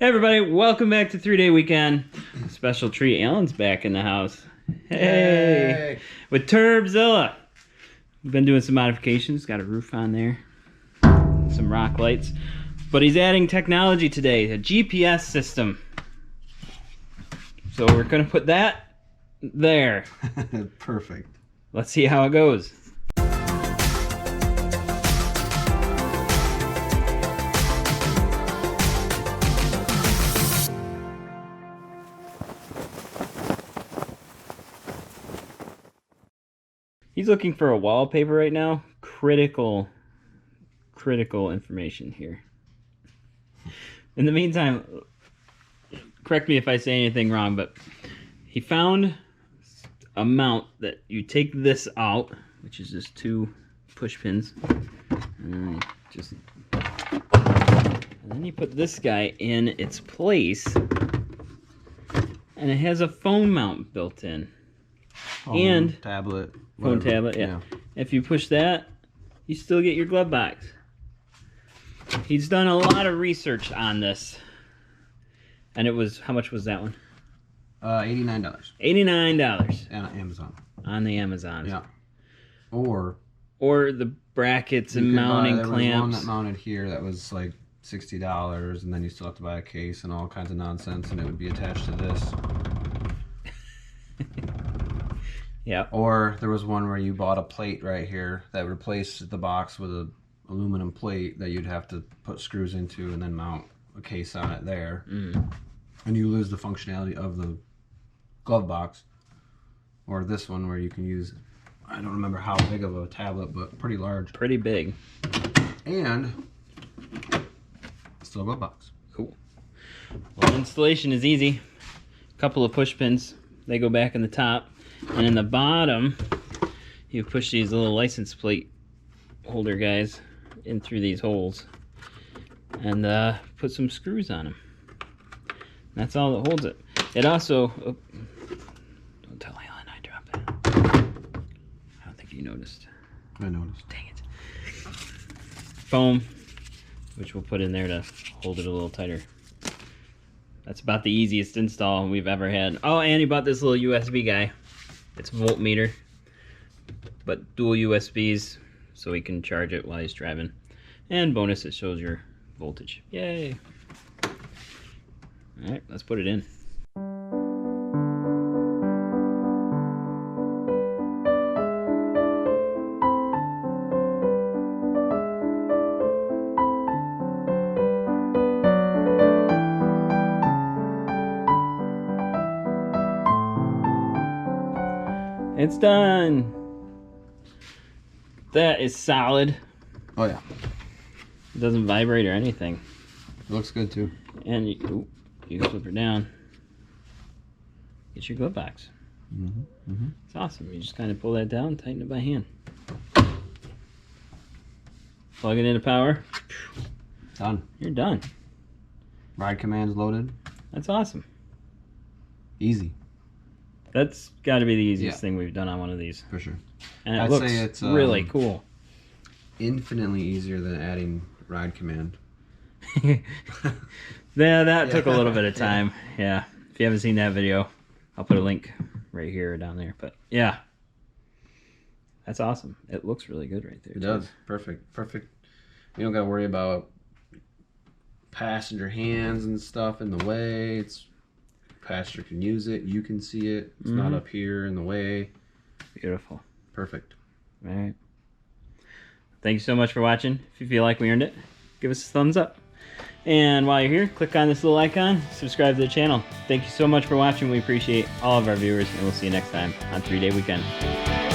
Hey everybody, welcome back to 3-Day Weekend. Special treat, Alan's back in the house. Hey! With Turbzilla. We've been doing some modifications, got a roof on there, some rock lights. But he's adding technology today, a GPS system. So we're gonna put that there. Perfect. Let's see how it goes. He's looking for a wallpaper right now. Critical information here. In the meantime, correct me if I say anything wrong, but he found a mount that you take this out, which is just 2 push pins, and then you put this guy in its place, and it has a phone mount built in. Phone tablet. Phone tablet, yeah. If you push that, you still get your glove box. He's done a lot of research on this. And it was, how much was that one? $89. $89. On Amazon. On the Amazon. Yeah. Or the brackets and mounting clamps. There was one that mounted here that was like $60, and then you still have to buy a case and all kinds of nonsense, and it would be attached to this. Yeah. Or there was one where you bought a plate right here that replaced the box with a aluminum plate that you'd have to put screws into and then mount a case on it there. And you lose the functionality of the glove box. Or this one where you can use, I don't remember how big of a tablet, but pretty large. Pretty big. And still a glove box. Cool. Well, installation is easy. A couple of push pins. They go back in the top. And in the bottom, you push these little license plate holder guys in through these holes and put some screws on them. That's all that holds it. It also, oh, don't tell Alan I dropped it. I don't think you noticed. I noticed. Dang it. Foam, which we'll put in there to hold it a little tighter. That's about the easiest install we've ever had. Oh, and he bought this little USB guy. It's a voltmeter, but dual USBs, so he can charge it while he's driving. And bonus, it shows your voltage. Yay! Alright, let's put it in. It's done. That is solid. Oh yeah. It doesn't vibrate or anything. It looks good too. And you can flip it down. Get your glove box. It's awesome. You just kind of pull that down, tighten it by hand. Plug it into power. Done. You're done. Ride commands loaded. That's awesome. Easy. That's got to be the easiest thing we've done on one of these. For sure. And it looks say it's really cool. Infinitely easier than adding ride command. Yeah, that took a little bit of time. Yeah. If you haven't seen that video, I'll put a link right here or down there. But yeah. That's awesome. It looks really good right there. It does. Perfect. Perfect. You don't got to worry about passenger hands and stuff in the way. It's passenger can use it, you can see it, it's not up here in the way. Beautiful. Perfect. All right. Thank you so much for watching. If you feel like we earned it, give us a thumbs up. And while you're here, click on this little icon, subscribe to the channel. Thank you so much for watching. We appreciate all of our viewers, and we'll see you next time on 3-Day Weekend.